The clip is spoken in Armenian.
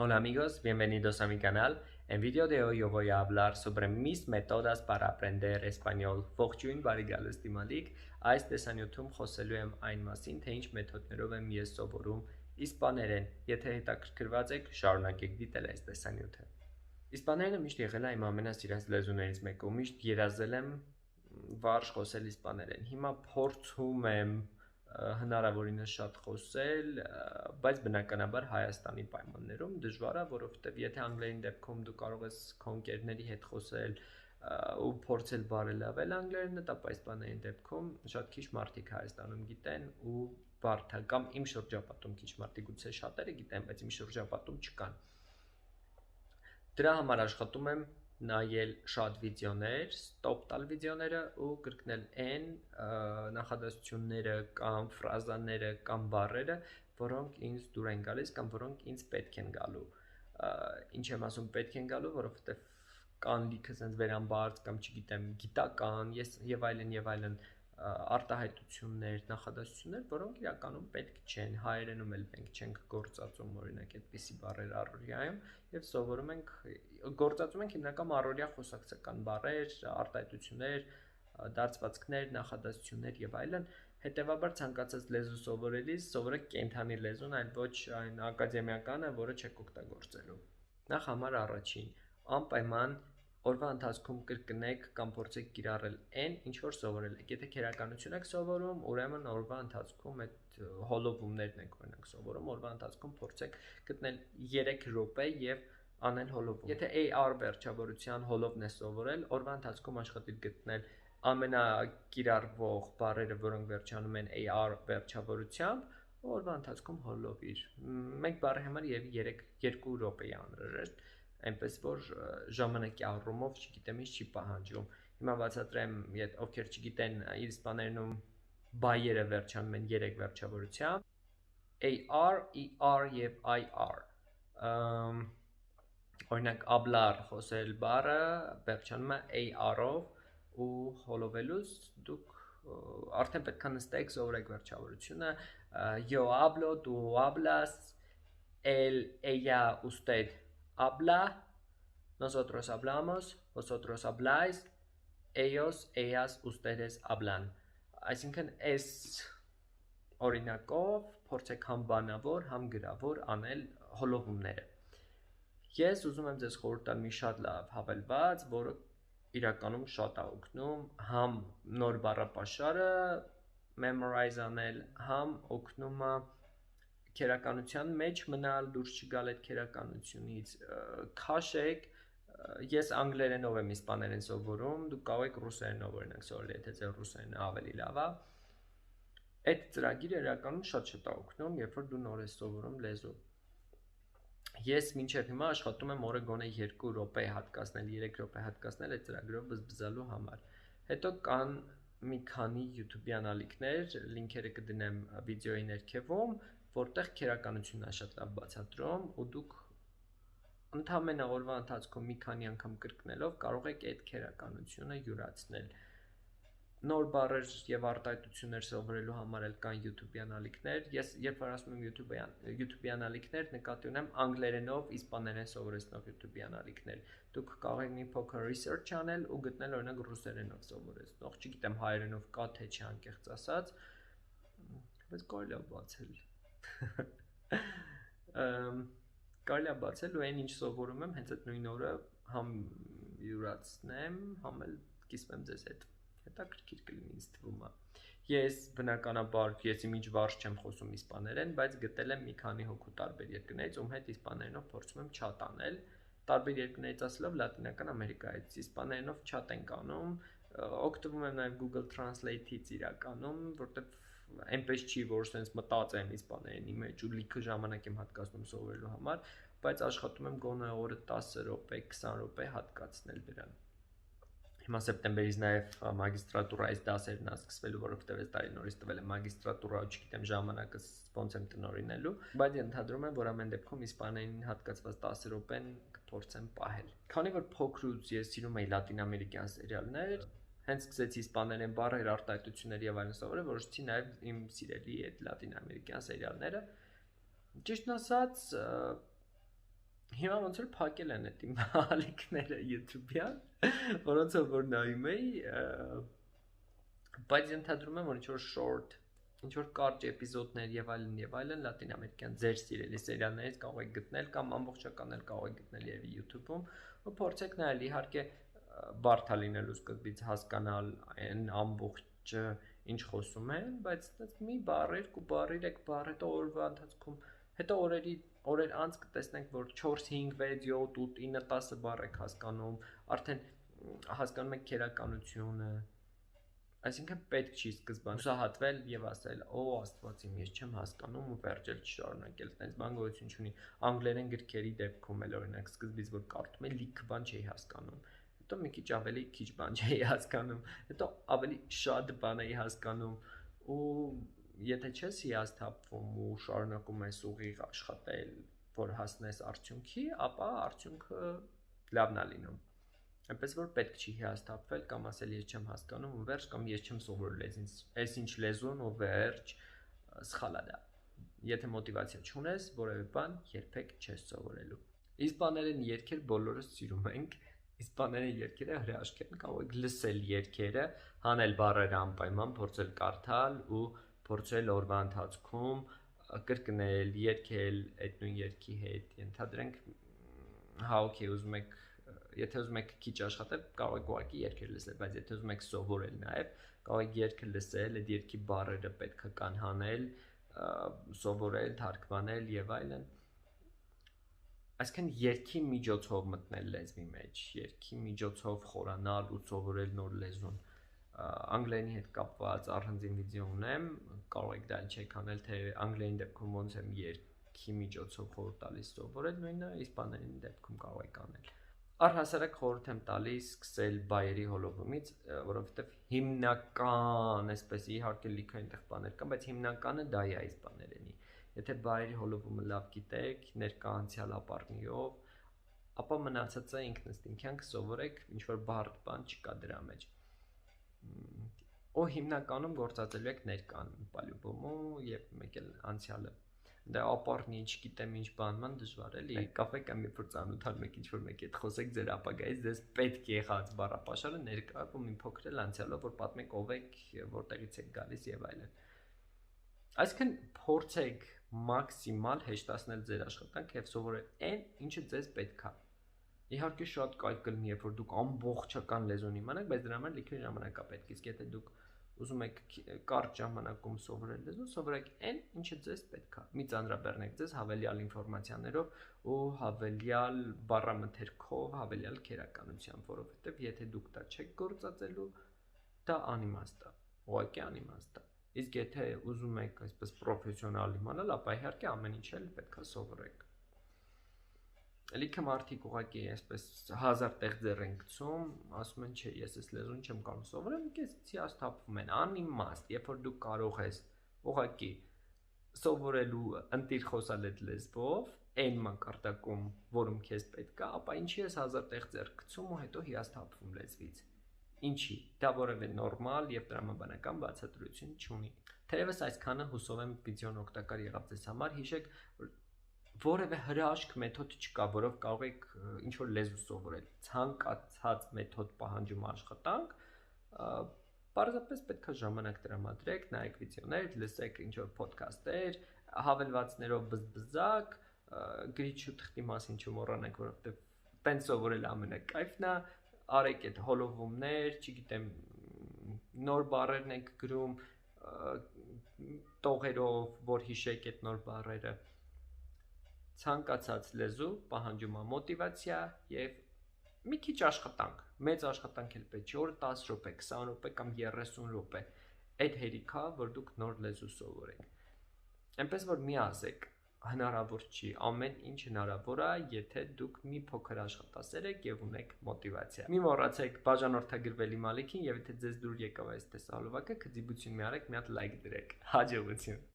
Hola amigos, bienvenidos a mi canal. En video de hoy yo voy a hablar sobre mis métodas para aprender español. Ողջույն, բարի գալուստ իմ ալիք։ Այս տեսանյութում խոսելու եմ այն մասին, թե ինչ մեթոդներով եմ ես սովորում իսպաներեն։ Եթե հետաքրքրված եք, շարունակեք դիտել այս տեսանյութը։ Իսպաներենը միշտ եղել է իմ ամենասիրած լեզուներից մեկը, ու միշտ երազել եմ վարժ խոսել իսպաներեն։ Հիմա փորձում եմ հնարավորինս շատ խոսել, բայց բնականաբար Հայաստանի պայմաններում դժվար է, որովհետև եթե անգլերեն դեպքում դու կարող ես քո ընկերների հետ խոսել ու փորձել բարելավել անգլերենը, ապա իսպաներեն դեպքում շատ քիչ մարդիկ Հայաստանում գիտեն ու բարդ է, կամ իմ շրջապատում քիչ մարդիկ գուցե շատերը գիտեն, բայց իմ շրջապատում չկան։ Դրա համար աշխատում եմ նայել շատ վիդեոներ, ստոպ տալ վիդեոները ու կրկնել այն նախադասությունները կամ ֆրազաները կամ բառերը, որոնք ինձ դուր են գալիս կամ որոնք ինձ պետք են գալու։ Ինչ եմ ասում պետք են գալու, որովհետև կան լիքը sense վերամբարձ կամ չգիտեմ, գիտական, եւ այլն արտահայտություններ, նախադասություններ, որոնք իրականում պետք չեն, հայերենում էլ մենք չենք գործածում, օրինակ այդպիսի բառեր առօրյայում եւ սովորում ենք գործածում ենք հիմնական առօրյա խոսակցական բառեր, արտահայտություններ, դարձվածքներ, նախադասություններ եւ այլն, հետեւաբար ցանկացած լեզու սովորելիս սովորեք կենթանի լեզուն, այլ ոչ այն ակադեմիականը, որը չեք օգտագործելու։ Նախ համար առաջին, անպայման օրվա ընթացքում կրկնեք կամ փորձեք կիրառել այն, ինչ որ սովորել եք։ Եթե քերականություն եք սովորում, ուրեմն օրվա ընթացքում այդ հոլովումներն եք օրինակ սովորում, օրվա ընթացքում փորձեք գտնել 3 րոպե եւ անել հոլովում։ Եթե AR վերջավորության հոլովն է սովորել, օրվա ընթացքում աշխատիր գտնել ամենակիրառվող բառերը, որոնք վերջանում են AR վերջավորությամբ, օրվա ընթացքում հոլովիր։ Մեկ բառի համար եւ 2 րոպե է անհրաժեշտ, այնպես որ ժամանակի առումով, չգիտեմ, ինչ չի պահանջում։ Հիմա բացատրեմ, ովքեր չգիտեն, իսպաներենում բայերը վերջանում են 3 վերջավորությամբ, AR, ER եւ IR։ Օրինակ hablar խոսել բառը վերջանում է AR-ով ու հոլովելուց դուք արդեն պետք է նստեք, սովորեք վերջավորությունը yo hablo, tú hablas, él, ella, usted habla, nosotros hablamos, vosotros habláis, ellos, ellas, ustedes hablan։ Այսինքն այս օրինակով փորձեք համ բանավոր, համ գրավոր անել հոլովումները։ Ես ուզում եմ ձեզ խորհուրդ տալ մի շատ լավ հավելված, որը իրականում շատ է օգնում համ նոր բառապաշարը memorize անել, համ օգնում է քերականության մեջ մնալ, դուրս չգալ այդ քերականությունից, քաշեք։ Ես անգլերենով եմ իսպաներեն սովորում, դուք կարող եք ռուսերենով օրինակ սովորել, եթե ձեր ռուսերենը ավելի լավ է։ Այդ ծրագիրը իրականում շատ է օգնում, երբ որ դու նոր ես սովորում լեզու։ Ես մինչև հիմա աշխատում եմ օրը գոնե 2 րոպե հատկացնել, 3 րոպե հատկացնել այդ ծրագրով բզբզալու համար։ Հետո կան մի քանի յութուբյան ալիքներ, լինքերը կդնեմ վիդեոյի ներքևում, որտեղ քերականությունն է շատ լավ բացատրում ու դուք ընդամենը օրվա ընթացքում մի քանի անգամ կրկնելով կարող եք այդ քերականությունը յուրացնել։ Նոր բառեր եւ արտահայտություններ սովորելու համար էլ կան յութուբյան ալիքներ։ Ես երբ որ ասում եմ յութուբյան ալիքներ, նկատի ունեմ անգլերենով իսպաներեն սովորեցնող յութուբյան ալիքներ։ Դուք կարող եք մի փոքր research անել ու գտնել օրինակ ռուսերենով սովորեցնող, չգիտեմ հայերենով կա թե չի անկեղծ ասած, բայց կարելի է բացել։ Կարելի է բացել ու այն ինչ սովորում եմ, հենց այդ նույն օրը համ յուրացնեմ, համ էլ կիսվեմ ձեզ հետ։ Հետաքրքիր կլինի ինձ թվում է։ Ես բնականաբար ինչ վարժ չեմ խոսում իսպաներեն, բայց գտել եմ մի քանի հոգու տարբեր երկրներից, ում հետ իսպաներենով փորձում եմ չաթ անել։ Տարբեր երկրներից ասելով Լատինական Ամերիկայից իսպաներենով չաթ ենք անում, օգտվում եմ նաև Google Translate-ից իրականում, որտեղ այնպես չի, որ sense մտածեմ իսպաներենի մեջ ու լիքը ժամանակ եմ հատկացնում սովորելու համար, բայց աշխատում եմ գոնե օրը 10 րոպե, 20 րոպե հատկացնել դրան։ Հիմա սեպտեմբերից նաև մագիստրատուրայից դասերն է սկսվելու, որովհետև այս տարի նորից տվել եմ մագիստրատուրա, ու չգիտեմ ժամանակը ոնց եմ տնօրինելու, բայց ենթադրում եմ, որ ամեն դեպքում իսպաներենին հատկացված 10 րոպեն կփորձեմ պահել։ Քանի որ փոքրուց ես սիրում էի լատինամերիկյան սերիալներ, հենց սկսեցի իսպաներեն բառեր, արտահայտություններ եւ այլն սովորել, որոշեցի նաև իմ սիրելի այդ լատինամերիկյան սերիալները։ Ճիշտն ասած, Հիմա ոնց որ փակել են այդ իմ ալիքները Յութուբյան, որոնցով որ նայում էի, բայց ենթադրում եմ, որ ինչ-որ short, ինչ-որ կարճ էպիզոդներ եւ այլն լատինամերիկյան ձեր սիրելի սերիալներից կարող եք գտնել կամ ամբողջական էլ կարող եք գտնել եւ YouTube-ում, ու փորձեք նայել, իհարկե բարդ է լինելու սկզբից հասկանալ այն ամբողջը ինչ խոսում են, բայց մի բառ, երկու բառ, 3 բառ, հետո օրվա ընթացքում, հետո օրեր անց կտեսնենք, որ 4, 5, 6, 7, 8, 9, 10 բառ եք հասկանում, արդեն հասկանում եք քերականությունը, այսինքն պետք չի սկզբան հուսահատվել եւ ասել, «Օ, Աստված իմ, ես չեմ հասկանում» ու վերջել չշարունակել, այդպես բան գոյություն չունի։ Անգլերեն գրքերի դեպքում էլ օրինակ սկզբից որ կարդում եմ, լիքը բան չէի հասկանում։ Հետո մի քիչ ավելի քիչ բան չէի հասկանում, հետո ավելի շատ բան էի հասկանում ու եթե չես հիասթափվում ու շարունակում ես ուղիղ աշխատել, որ հասնես արդյունքի, ապա արդյունքը լավն է լինում։ Այնպես որ պետք չի հիասթափվել կամ ասել ես չեմ հասկանում ու վերջ կամ ես չեմ սովորել այս ինչ լեզուն ու վերջ, սխալ է դա։ Եթե մոտիվացիա չունես, որևէ բան երբեք չես սովորելու։ Իսպաներեն երգեր բոլորս սիրում ենք։ Իսպաներեն երգերը հրաշք են, կարող եք լսել երգերը, հանել բառերը անպայման, փորձել կարդալ ու փորձել օրվա ընթացքում կրկնել, երգել այդ նույն երգի հետ։ Ենթադրենք, հա, օքեյ, ուզում եք, եթե ուզում եք քիչ աշխատել, կարող եք ուղղակի երգեր լսել, բայց եթե ուզում եք սովորել նաև, կարող եք երգը լսել, այդ երգի բառերը պետք է կան հանել, սովորել, թարգմանել եւ այլն։ Այսինքն երգի միջոցով մտնել լեզվի մեջ, երգի միջոցով խորանալ ու սովորել նոր լեզուն։ Անգլերենի հետ կապված առանձին վիդեո ունեմ, կարող եք դա չեք անել, թե անգլերենի դեպքում ոնց եմ երգի միջոցով խորհուրդ տալիս սովորել, նույնը իսպաներենի դեպքում կարող եք անել։ Առհասարակ խորհուրդ եմ տալիս սկսել բայերի հոլովումից, որովհետև հիմնական, այսպես իհարկե լիքը այնտեղ բաներ կան, բայց հիմնականը դա է իսպաներենի։ Եթե բայերի հոլովումը լավ գիտեք, ներկա անցյալ ապառնիով, ապա մնացածը ինքնըստինքյան կսովորեք, ինչ որ բարդ բան չկա դրա մեջ։ Ու հիմնականում գործածելու եք ներկան, պալյուբոմու եւ մեկ էլ անցյալը։ Դա ապառնի, չգիտեմ ինչ բանման դժվար էլի։ Կաֆե կամ երբ որ ծանոթանում եք ինչ-որ մեկի հետ խոսեք ձեր ապագայից, ձեզ պետք է եղած բառապաշարը ներկայացում մի փոքր էլ անցյալով, որ պատմեք ով եք, որտեղից եք գալիս եւ այլն։ Այսինքն փորձեք մաքսիմալ հեշտացնել ձեր աշխատանքը եւ սովորել այն, ինչը ձեզ պետք է։ Իհարկե շատ կայք կլինի, երբ որ դուք ամբողջական լեզուն իմանաք, բայց դրա համար լիքը ժամանակ է պետք։ Իսկ եթե դուք ուզում եք կարճ ժամանակում սովորել լեզուն, սովորեք այն, ինչը ձեզ պետք է։ Մի ծանրաբեռնեք ձեզ հավելյալ ինֆորմացիաներով ու հավելյալ բառամթերքով, հավելյալ քերականությամբ, որովհետև եթե դուք դա չեք գործածելու, դա անիմաստ է, ուղղակի անիմաստ է։ Իսկ եթե ուզում եք այսպես պրոֆեսիոնալ իմանալ, ապա իհարկե ամեն ինչ էլ պետք է սովորեք։ Լիքը մարդիկ ուղղակի այսպես 1000 տեղ ձեռ են գցում, ասում են, չէ, ես այս լեզուն չեմ կարող սովորել, քեզ հիասթափվում են, անիմաստ, երբ որ դու կարող ես ուղղակի սովորելու ընտիր խոսալ այդ լեզվով, այն մակարդակում, որում քեզ պետք է, ապա ինչի ես 1000 տեղ ձեռ գցում ու հետո հիասթափվում լեզվից։ Ինչի, դա որևէ նորմալ եւ տրամաբանական բացատրություն չունի։ Թերևս այսքանը հուսով եմ վիդեոն օգտակար եղավ ձեզ համար, հիշեք, որ որևէ հրաշք մեթոդ չկա, որով կարող եք ինչ-որ լեզու սովորել։ Ցանկացած մեթոդ պահանջում աշխատանք, պարզապես պետք է ժամանակ տրամադրեք, նայեք վիդեոներ, լսեք ինչ-որ փոդքասթեր, հավելվածներով բզբզակ, գրիչ ու թղթի մասին չմոռանաք, որովհետև տենց սովորել ամենակայֆն է, արեք այդ հոլովումներ, չգիտեմ, նոր բառերն եք գրում, տողերով, որ հիշեք այդ նոր բառերը։ Ցանկացած լեզու պահանջում է մոտիվացիա եւ մի քիչ աշխատանք, մեծ աշխատանք էլ պետք չի, օրը 10 րոպե, 20 րոպե կամ 30 րոպե, այդ հերիքա, որ դուք նոր լեզու սովորեք։ Այնպես որ մի ասեք, հնարավոր չի, ամեն ինչ հնարավոր է, եթե դուք մի փոքր աշխատասեր եք եւ ունեք մոտիվացիա։ Մի մոռացեք բաժանորդագրվել իմ ալիքին եւ եթե ձեզ դուր եկավ այս տեսահոլովակը, քծիբություն մի արեք, մի հատ լայք դրեք։ Հաջողություն։